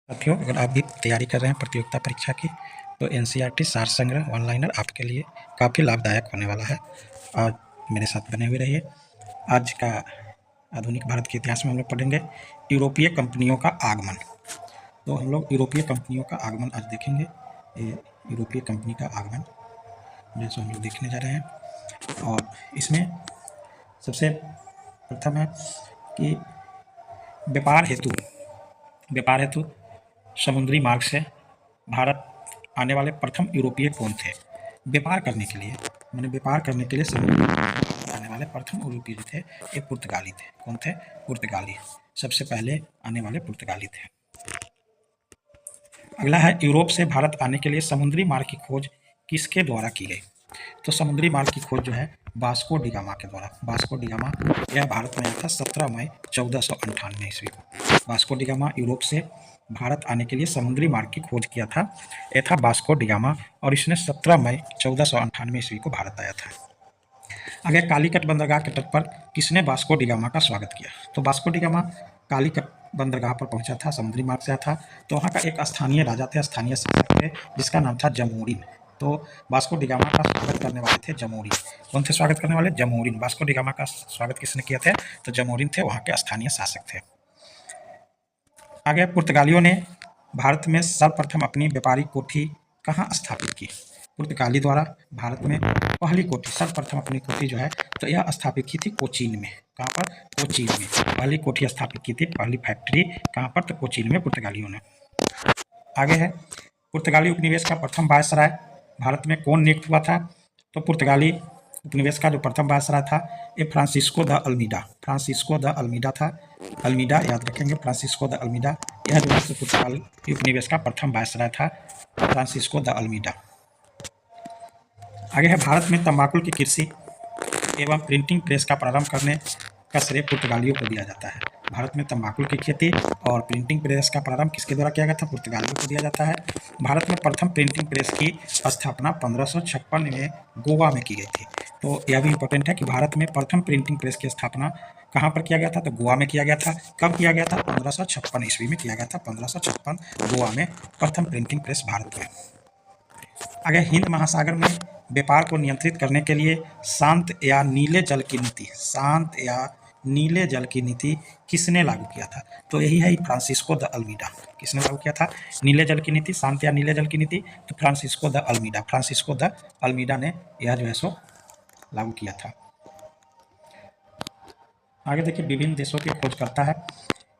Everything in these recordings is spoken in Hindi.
साथियों, अगर आप भी तैयारी कर रहे हैं प्रतियोगिता परीक्षा की तो एनसीईआरटी सार संग्रह ऑनलाइनर आपके लिए काफ़ी लाभदायक होने वाला है। आज मेरे साथ बने हुए रहिए। आज का आधुनिक भारत के इतिहास में हम लोग पढ़ेंगे यूरोपीय कंपनियों का आगमन। तो हम लोग यूरोपीय कंपनियों का आगमन आज देखेंगे। ये यूरोपीय कंपनी का आगमन जैसे हम लोग देखने जा रहे हैं, और इसमें सबसे प्रथम है कि व्यापार हेतु समुद्री मार्ग से भारत आने वाले प्रथम यूरोपीय कौन थे? व्यापार करने के लिए, मैंने व्यापार करने के लिए समुद्री मार्ग से आने वाले प्रथम यूरोपीय थे ये पुर्तगाली थे। कौन थे? पुर्तगाली। सबसे पहले आने वाले पुर्तगाली थे। अगला है यूरोप से भारत आने के लिए समुद्री मार्ग की खोज किसके द्वारा की गई? तो समुद्री मार्ग की खोज जो है वास्को डी गामा के द्वारा। वास्को डी गामा यह भारत में आया था 17 मई 1498 ईस्वी को। वास्को डी गामा यूरोप से भारत आने के लिए समुद्री मार्ग की खोज किया था। यह था वास्को डी गामा, और इसने 17 मई 1498 ईस्वी को भारत आया था। आगे कालीकट बंदरगाह के तट पर किसने वास्को डी गामा का स्वागत किया? तो वास्को डी गामा कालीकट बंदरगाह पर पहुंचा था, समुद्री मार्ग से आया था। तो वहाँ का एक स्थानीय राजा थे, स्थानीय शासक थे, जिसका नाम था जमोरिन। तो वास्को डी गामा का स्वागत करने वाले थे जमोरिन। कौन थे स्वागत करने वाले? जमोरिन। वास्को डी गामा का स्वागत किसने किया था? तो जमोरिन थे, वहाँ के स्थानीय शासक थे। आगे पुर्तगालियों ने भारत में सर्वप्रथम अपनी व्यापारिक कोठी कहाँ स्थापित की? पुर्तगाली द्वारा भारत में पहली कोठी, सर्वप्रथम अपनी कोठी जो है तो यह स्थापित की थी कोचीन में। कहाँ पर? कोचीन में पहली कोठी स्थापित की थी, पहली फैक्ट्री कहाँ पर? तो कोचीन में पुर्तगालियों ने। आगे है पुर्तगाली उपनिवेश का प्रथम वायसराय भारत में कौन नियुक्त हुआ था? तो पुर्तगाली उपनिवेश का जो प्रथम वायसराय था ये Francisco de Almeida. Francisco de Almeida था। अल्मीडा याद रखेंगे, फ्रांसिस्को द अल्मीडा। यह जो है पुर्तगाली उपनिवेश का प्रथम वायसराय था, फ्रांसिस्को द अल्मीडा। आगे है भारत में तंबाकू की कृषि एवं प्रिंटिंग प्रेस का प्रारंभ करने का श्रेय पुर्तगालियों को दिया जाता है। भारत में तंबाकू की खेती और प्रिंटिंग प्रेस का प्रारंभ किसके द्वारा किया गया था? पुर्तगालियों को दिया जाता है। भारत में प्रथम प्रिंटिंग प्रेस की स्थापना 1556 में गोवा में की गई थी। तो यह भी इंपॉर्टेंट है कि भारत में प्रथम प्रिंटिंग प्रेस की स्थापना कहाँ पर किया गया था? तो गोवा में किया गया था। कब किया गया था? 1556 ईस्वी में किया गया था। 1556 गोवा में प्रथम प्रिंटिंग प्रेस भारत में। आगे हिंद महासागर में व्यापार को नियंत्रित करने के लिए शांत या नीले जल की नीति किसने लागू किया था? तो यही है फ्रांसिस्को द अल्मीडा। किसने लागू किया था नीले जल की नीति, शांत या नीले जल की नीति? तो Francisco de Almeida. Francisco de Almeida ने यह जो है सो लागू किया था। आगे देखिए विभिन्न देशों की खोज करता है।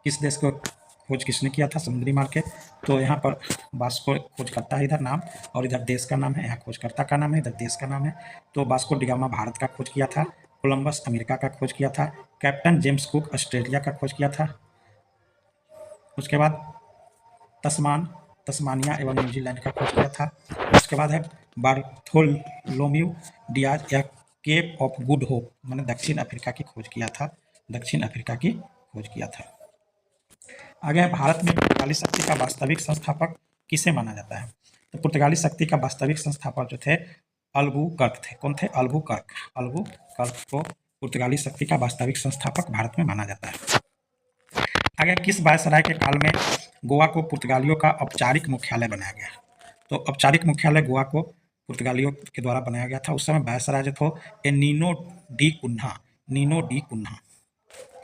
किस देश को खोज किसने किया था समुद्री मार्ग के? तो यहाँ पर वास्को खोज करता है इधर नाम, और इधर देश का नाम है, यहाँ खोजकर्ता का नाम है, इधर देश का नाम है। तो वास्को डी गामा भारत का खोज किया था। कोलंबस अमेरिका का खोज किया था। कैप्टन जेम्स कुक ऑस्ट्रेलिया का खोज किया था। उसके बाद तस्मानिया एवं न्यूजीलैंड का खोज किया था। उसके बाद है बार्थोलोम्यू डियाज या केप ऑफ गुड होप मैंने दक्षिण अफ्रीका की खोज किया था। दक्षिण अफ्रीका की खोज किया था। आगे भारत में पुर्तगाली शक्ति का वास्तविक संस्थापक किसे माना जाता है? तो पुर्तगाली शक्ति का वास्तविक संस्थापक जो थे अल्बुकर्क थे। कौन थे? अल्बुकर्क। अल्बुकर्क को पुर्तगाली शक्ति का वास्तविक संस्थापक भारत में माना जाता है। आगे किस वायसराय के काल में गोवा को पुर्तगालियों का औपचारिक मुख्यालय बनाया गया? तो औपचारिक मुख्यालय गोवा को पुर्तगालियों के द्वारा बनाया गया था। उस समय वायसराय जो थे नीनो डी कुन्हा।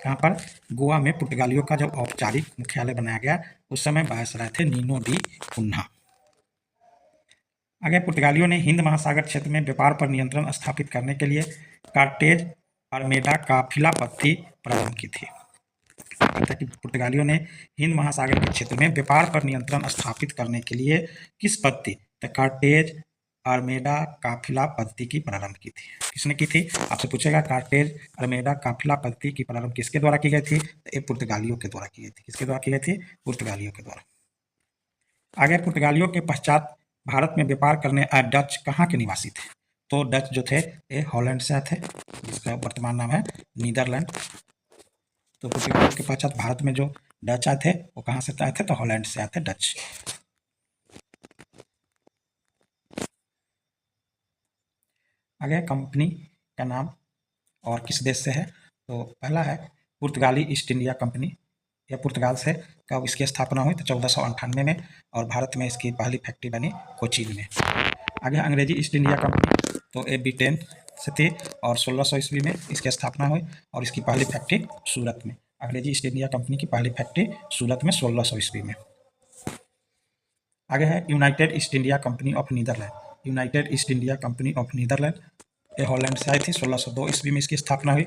कहाँ पर? गोवा में पुर्तगालियों का जब औपचारिक मुख्यालय बनाया गया उस समय वायसराय थे नीनो डी कुन्हा। आगे पुर्तगालियों ने हिंद महासागर क्षेत्र में व्यापार पर नियंत्रण स्थापित करने के लिए कार्टेज आर्मेडा काफिला पत्ती प्रारंभ की थी। पुर्तगालियों ने हिंद महासागर के क्षेत्र में व्यापार पर नियंत्रण स्थापित करने के लिए किस पत्ती? तो कार्टेज आर्मेडा काफिला पत्ती की प्रारंभ की थी। किसने की थी? आपसे पूछेगा कार्टेज आर्मेडा काफिला पत्ती की प्रारंभ किसके द्वारा की गई थी? तो ये पुर्तगालियों के द्वारा की गई थी। किसके द्वारा की गई थी? पुर्तगालियों के द्वारा। आगे पुर्तगालियों के पश्चात भारत में व्यापार करने आए डच कहाँ के निवासी थे? तो डच जो थे ये हॉलैंड से आए थे, जिसका वर्तमान नाम है नीदरलैंड। तो पुर्तगालियों के पश्चात भारत में जो डच आए थे वो कहाँ से आए थे? तो हॉलैंड से आए थे डच। आगे कंपनी का नाम और किस देश से है? तो पहला है पुर्तगाली ईस्ट इंडिया कंपनी, यह पुर्तगाल से कब इसकी स्थापना हुई तो 1498 में, और भारत में इसकी पहली फैक्ट्री बनी कोचीन में। आगे अंग्रेजी ईस्ट इंडिया कंपनी, तो ये ब्रिटेन से थी और 1600 ईस्वी में इसकी स्थापना हुई और इसकी पहली फैक्ट्री सूरत में। अंग्रेजी ईस्ट इंडिया कंपनी की पहली फैक्ट्री सूरत में 1600 ईस्वी में। आगे है United East India Company of Netherland. United East India Company of Netherland ये हॉलैंड से आई थी। 1602 ईस्वी में इसकी स्थापना हुई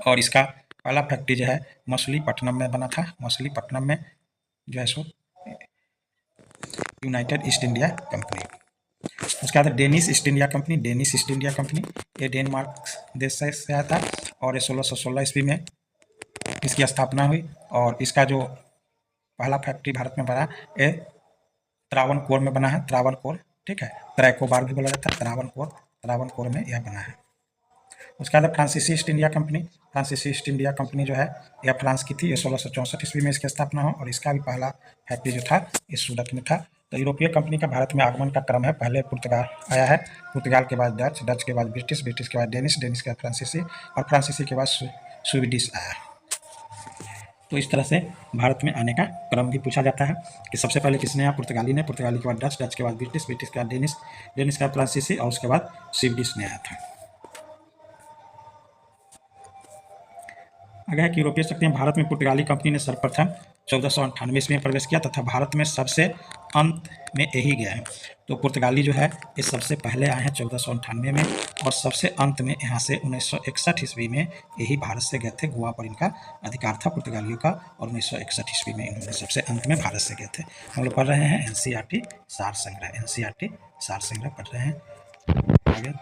और इसका पहला फैक्ट्री जो है मछलीपट्टनम में बना था। मछलीपट्टनम में जो है सो यूनाइटेड ईस्ट इंडिया कंपनी। उसके बाद Danish east India company. Danish east India company ये डेनमार्क देश से आया था और ये 1616 ईस्वी में इसकी स्थापना हुई और इसका जो पहला फैक्ट्री भारत में बना ये त्रावणकोर में बना है। त्रावणकोर, ठीक है, त्रैकोबार भी बोला जाता है। त्रावणकोर में यह बना है। उसके बाद फ्रांसीसी ईस्ट इंडिया कंपनी। फ्रांसीसी ईस्ट इंडिया कंपनी जो है यह फ्रांस की थी। ये 1664 ईस्वी में इसकी स्थापना हो और इसका भी पहला फैक्ट्री जो था इस सूरत में था। तो यूरोपीय कंपनी का भारत में आगमन का क्रम है, पहले पुर्तगाल आया है, पुर्तगाल के बाद डच, डच के बाद ब्रिटिश, ब्रिटिश के बाद डेनिश, डेनिश के बाद फ्रांसीसी और फ्रांसीसी के बाद स्वीडिश आया। तो इस तरह से भारत में आने का क्रम भी पूछा जाता है कि सबसे पहले किसने आया, पुर्तगाली ने, पुर्तगाली के बाद डच, डच के बाद ब्रिटिश, ब्रिटिश के बाद डेनिश, डेनिश के बाद फ्रांसीसी और उसके बाद स्वीडिश ने आया था। आगे है कि यूरोपीय शक्तियाँ। भारत में पुर्तगाली कंपनी ने सर्वप्रथम 1498 ईस्वी में प्रवेश किया तथा भारत में सबसे अंत में यही गए हैं। तो पुर्तगाली जो है ये सबसे पहले आए हैं 1498 में और सबसे अंत में यहाँ से 1961 ईस्वी में यही भारत से गए थे। गोवा पर इनका अधिकार था पुर्तगालियों का और 1961 ईस्वी में इन्होंने सबसे अंत में भारत से गए थे। हम लोग पढ़ रहे हैं एनसीईआरटी सार संग्रह, एनसीईआरटी सार संग्रह पढ़ रहे हैं।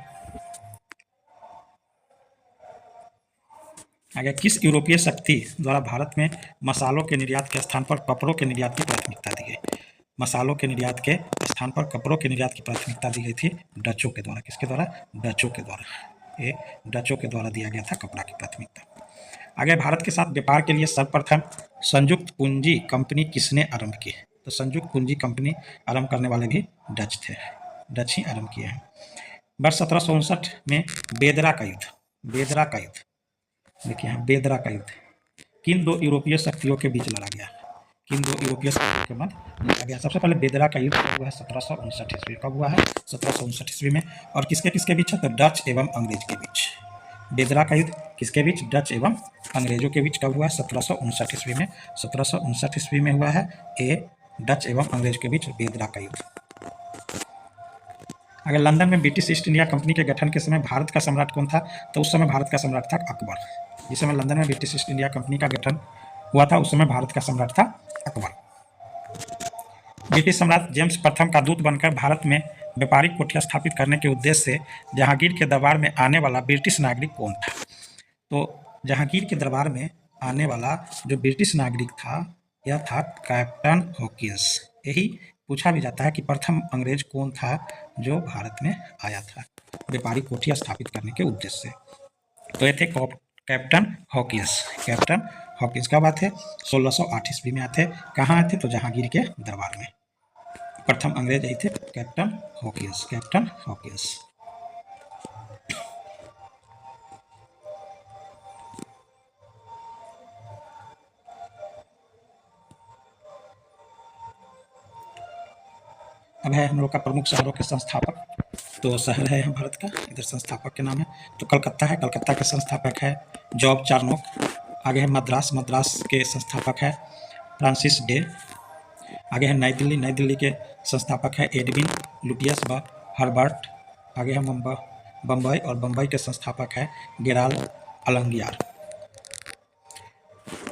आगे किस यूरोपीय शक्ति द्वारा भारत में मसालों के निर्यात के स्थान पर कपड़ों के निर्यात की प्राथमिकता दी गई? मसालों के निर्यात के स्थान पर कपड़ों के निर्यात की प्राथमिकता दी गई थी डचों के द्वारा। किसके द्वारा? डचों के द्वारा। ये डचों के द्वारा दिया गया था कपड़ा की प्राथमिकता। आगे भारत के साथ व्यापार के लिए सर्वप्रथम संयुक्त पूंजी कंपनी किसने आरंभ की? तो संयुक्त पूंजी कंपनी आरंभ करने वाले भी डच थे, डच ही आरंभ किए हैं। वर्ष 1759 में बेदरा का युद्ध, बेदरा का युद्ध देखिए यहाँ, बेदरा का युद्ध किन दो यूरोपीय शक्तियों के बीच लड़ा गया? किन दो यूरोपीय शक्तियों के मध्य लड़ा गया? सबसे पहले बेदरा का युद्ध हुआ है 1759 ईस्वी। कब हुआ है? 1759 ईस्वी में। और किसके किसके बीच है? तो डच एवं अंग्रेज के बीच। बेदरा का युद्ध किसके बीच? डच एवं अंग्रेजों के बीच। कब हुआ है? 1759 ईस्वी में। 1759 ईस्वी में हुआ है ये डच एवं अंग्रेज के बीच बेदरा का युद्ध। अगर लंदन में ब्रिटिश ईस्ट इंडिया कंपनी के गठन के समय भारत का सम्राट कौन था? तो उस समय भारत का सम्राट था अकबर। जिस समय लंदन में ब्रिटिश ईस्ट इंडिया कंपनी का गठन हुआ था उस समय भारत का सम्राट था अकबर। ब्रिटिश सम्राट जेम्स प्रथम का दूत बनकर भारत में व्यापारिक कोठियां स्थापित करने के उद्देश्य से जहांगीर के दरबार में आने वाला ब्रिटिश नागरिक कौन था? तो जहांगीर के दरबार में आने वाला जो ब्रिटिश नागरिक था यह था कैप्टन हॉकिंस। यही पूछा भी जाता है कि प्रथम अंग्रेज कौन था जो भारत में आया था व्यापारिक कोठियां स्थापित करने के उद्देश्य से। तो ये थे कैप्टन हॉकिंस। कैप्टन हॉकिंस कब आए थे? 1608 ईस्वी में आए थे। कहाँ आए थे? तो जहांगीर के दरबार में। प्रथम अंग्रेज यही थे कैप्टन हॉकिंस, कैप्टन हॉकिंस। अब है हम लोग का प्रमुख शहरों के संस्थापक। तो शहर है भारत का, इधर संस्थापक के नाम है तो कलकत्ता है। कलकत्ता के संस्थापक है जॉब चार्नोक। आगे है मद्रास, मद्रास के संस्थापक है फ्रांसिस डे। आगे है नई दिल्ली, नई दिल्ली के संस्थापक है एडविन लुटियस व हर्बर्ट। आगे है बम्बई और बम्बई के संस्थापक है गेराल्ड अलंगियार।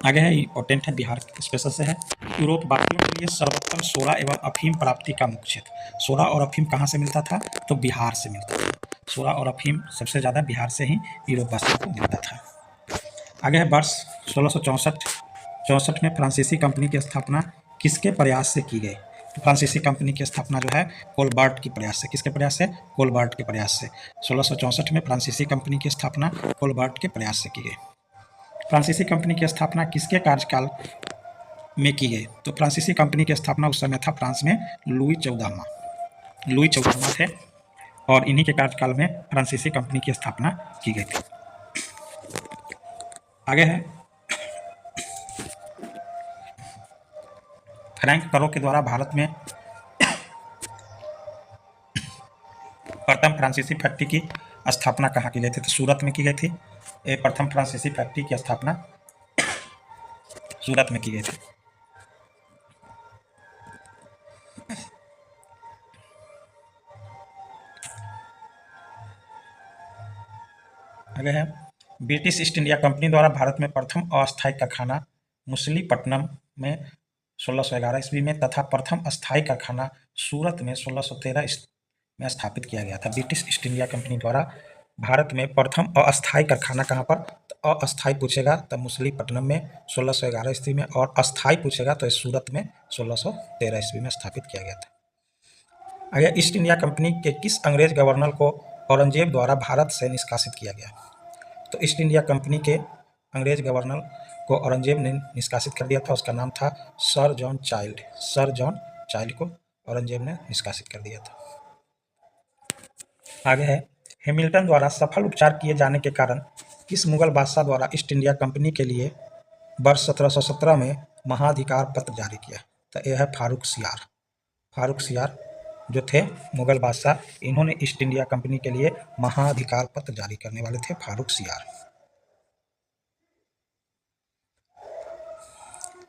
आगे है इम्पोर्टेंट है बिहार स्पेशल से है। यूरोप वासियों के लिए सर्वोत्तम सोडा एवं अफीम प्राप्ति का मुख्य क्षेत्र। सोडा और अफीम कहाँ से मिलता था? तो बिहार से मिलता था। सोडा और अफीम सबसे ज़्यादा बिहार से ही यूरोप वासियों को मिलता था। आगे है वर्ष 1664 में फ्रांसीसी कंपनी की स्थापना किसके प्रयास से की गई? तो फ्रांसीसी कंपनी की स्थापना जो है कोलबर्ट के प्रयास से। किसके प्रयास से? कोलबर्ट के प्रयास से। 1664 में फ्रांसीसी कंपनी की स्थापना कोलबर्ट के प्रयास से की गई। फ्रांसीसी कंपनी की स्थापना किसके कार्यकाल में की गई? तो फ्रांसीसी कंपनी की स्थापना उस समय था फ्रांस में लुई 14वां थे और इन्हीं के कार्यकाल में फ्रांसीसी कंपनी की स्थापना की गई थी। आगे है फ्रैंक करों के द्वारा भारत में प्रथम फ्रांसीसी फैक्ट्री की स्थापना कहाँ की गई थी? तो सूरत में की गई थी। ये प्रथम फ्रांसीसी फैक्ट्री की स्थापना सूरत में की गई थी। आगे है, ब्रिटिश ईस्ट इंडिया कंपनी द्वारा भारत में प्रथम अस्थायी कारखाना मछलीपट्टनम में 1611 ईस्वी में तथा प्रथम अस्थायी कारखाना सूरत में 1613 में स्थापित किया गया था। ब्रिटिश ईस्ट इंडिया कंपनी द्वारा भारत में प्रथम अस्थायी कारखाना कहाँ पर? तो अस्थायी पूछेगा तो मछलीपट्टनम में 1611 ईस्वी में, और अस्थायी पूछेगा तो सूरत में 1613 ईस्वी में स्थापित किया गया था। आगे, ईस्ट इंडिया कंपनी के किस अंग्रेज गवर्नर को औरंगजेब द्वारा भारत से निष्कासित किया गया? तो ईस्ट इंडिया कंपनी के अंग्रेज गवर्नर को औरंगजेब ने निष्कासित कर दिया था। उसका नाम था sir John child. Sir John child को औरंगजेब ने निष्कासित कर दिया था। आगे है, हैमिल्टन द्वारा सफल उपचार किए जाने के कारण किस मुगल बादशाह द्वारा ईस्ट इंडिया कंपनी के लिए वर्ष 1717 में महाधिकार पत्र जारी किया? तो यह है फारूक सियार। फारूक सियार जो थे मुगल बादशाह, इन्होंने ईस्ट इंडिया कंपनी के लिए महाधिकार पत्र जारी करने वाले थे, फारूक सियार।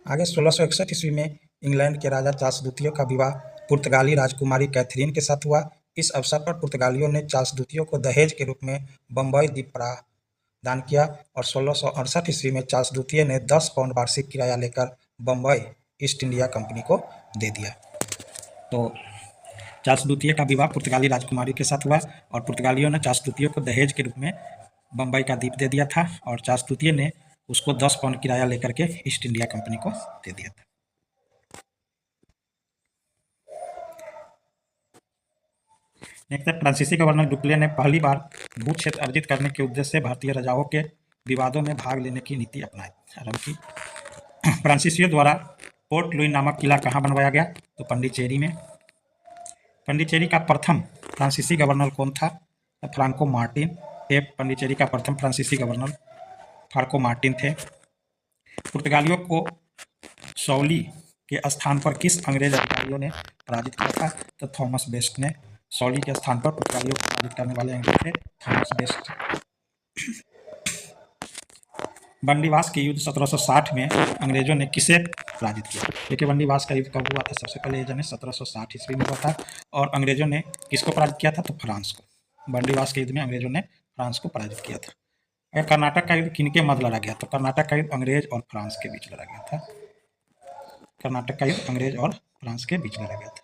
आगे 1661 ईस्वी में इंग्लैंड के राजा चार्ल्स द्वितीय का विवाह पुर्तगाली राजकुमारी कैथरीन के साथ हुआ। इस अवसर पर पुर्तगालियों ने चार्ल्स द्वितीय को दहेज के रूप में बम्बई द्वीप प्रदान किया और 1668 ईस्वी में चार्ल्स द्वितीय ने 10 पाउंड वार्षिक किराया लेकर बम्बई ईस्ट इंडिया कंपनी को दे दिया। तो चार्ल्स द्वितीय का विवाह पुर्तगाली राजकुमारी के साथ हुआ और पुर्तगालियों ने चार्ल्स द्वितीय को दहेज के रूप में बम्बई का द्वीप दे दिया था और चार्ल्स द्वितीय ने उसको 10 पाउंड किराया लेकर के ईस्ट इंडिया कंपनी को दे दिया था। नेक्स्ट है, फ्रांसीसी गवर्नर डुप्ले ने पहली बार भू क्षेत्र अर्जित करने के उद्देश्य से भारतीय राजाओं के विवादों में भाग लेने की नीति अपनाई आरंभ की। फ्रांसीसियों द्वारा पोर्ट लुई नामक किला कहाँ बनवाया गया? तो पंडिचेरी में। पंडिचेरी का प्रथम फ्रांसीसी गवर्नर कौन था? Franco Martin. पंडिचेरी का प्रथम फ्रांसीसी गवर्नर फ्रांको मार्टिन थे। पुर्तगालियों को सौली के स्थान पर किस अंग्रेज अधिकारियों ने पराजित किया था? तो थॉमस बेस्ट ने। सौली के स्थान पर पुर्तगालियों को पराजित करने वाले अंग्रेज थे थॉमस बेस्ट। बंदीवास के युद्ध 1760 में अंग्रेजों ने किसे पराजित किया? देखिए, बंदीवास का युद्ध कब हुआ था? सबसे पहले ये जाने 1760 ईस्वी में हुआ था और अंग्रेजों ने किसको पराजित किया था? तो फ्रांस को। बंदीवास के युद्ध में अंग्रेजों ने फ्रांस को पराजित किया था। अगर कर्नाटक का युद्ध किनके मध्य लड़ा गया? तो कर्नाटक का युद्ध अंग्रेज और फ्रांस के बीच लड़ा गया था। कर्नाटक का युद्ध अंग्रेज और फ्रांस के बीच लड़ा गया था।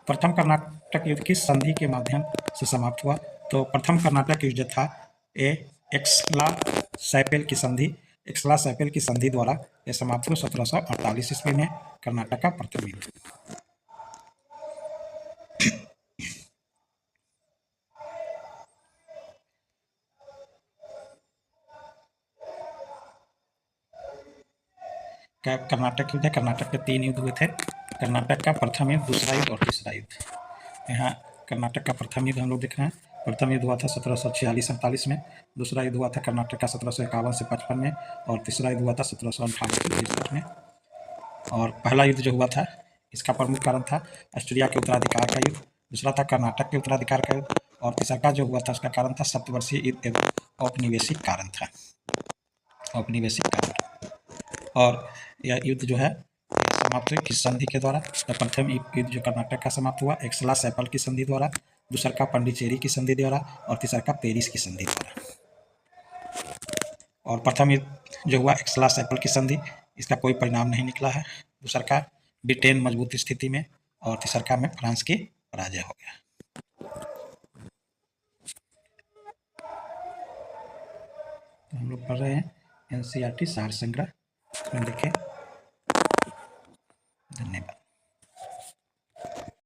प्रथम कर्नाटक युद्ध किस संधि के माध्यम से समाप्त हुआ? तो प्रथम कर्नाटक युद्ध था एक्सला-सैपिल की संधि। एक्सला-सैपिल की संधि द्वारा यह समाप्त हुआ 1748 ईस्वी में कर्नाटक का प्रथम युद्ध। कर्नाटक युद्ध है। कर्नाटक के 3 युद्ध हुए थे। कर्नाटक का प्रथम युद्ध, दूसरा युद्ध और तीसरा युद्ध। यहाँ कर्नाटक का प्रथम युद्ध हम लोग देख रहे हैं। प्रथम युद्ध हुआ था 1746-47 में। दूसरा युद्ध हुआ था कर्नाटक का 1751 से 55 में और तीसरा युद्ध हुआ था 1758 से 63 में। और पहला युद्ध जो हुआ था, इसका प्रमुख कारण था ऑस्ट्रिया के उत्तराधिकार का युद्ध, दूसरा था कर्नाटक के उत्तराधिकार का युद्ध और तीसरा का जो हुआ था उसका कारण था सप्तवर्षीय युद्ध एवं औपनिवेशिक कारण था। औपनिवेशिक कारण। और यह युद्ध जो है समाप्त हुई किस संधि के द्वारा? तो प्रथम युद्ध जो कर्नाटक का समाप्त हुआ एक्सला-सैपिल की संधि द्वारा, दूसरा का पंडिचेरी की संधि द्वारा और तीसरा का पेरिस की संधि द्वारा। और प्रथम युद्ध जो हुआ एक्सला-सैपिल की संधि, इसका कोई परिणाम नहीं निकला है। दूसरा का ब्रिटेन मजबूत स्थिति में और तीसरा का में फ्रांस की पराजय हो गया। तो हम लोग पढ़ रहे हैं एनसीईआरटी सार संग्रह। इसमें देखें